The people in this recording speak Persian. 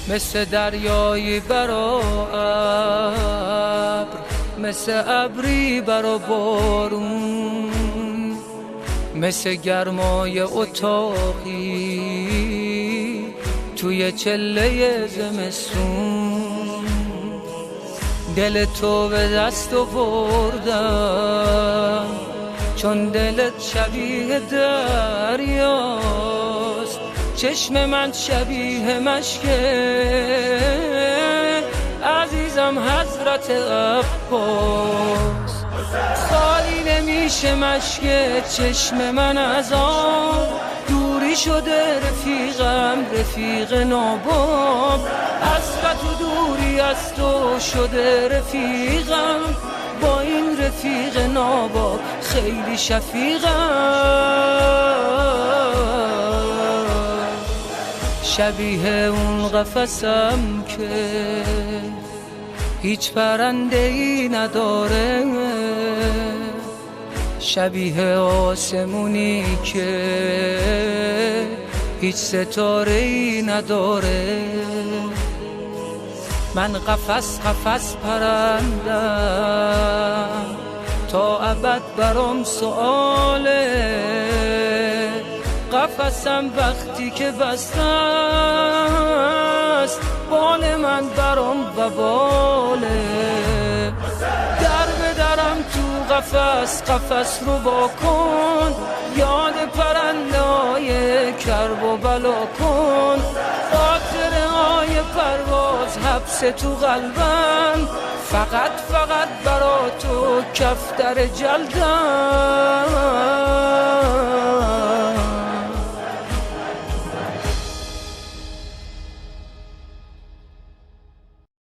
مثل دریایی برا ابر، مثل ابری برا بارون، مثل گرمای اتاقی توی چله زمستون. دل تو به دست آوردم چون دلت شبیه دریاست، چشم من شبیه مشکه عزیزم حضرت عباس. خالی نمیشه مشکه چشم من از آن، دوری شده رفیقم رفیق ناباب، حسرت و دوری از تو شده رفیقم، با این رفیق ناباب خیلی شفیقم. شبیه اون قفسم که هیچ پرنده ای نداره، شبیه آسمونی که هیچ ستاره ای نداره. من قفس قفس پرندم تا ابد برام سؤاله، قفسم وقتی که بسته است بال من برام وباله. در بدرم تو قفس قفس رو با کن، یاد پرنده های کرب و بلا کن، خاطره های پرواز حبس تو قلبم، فقط فقط برا تو کفتر جلدم.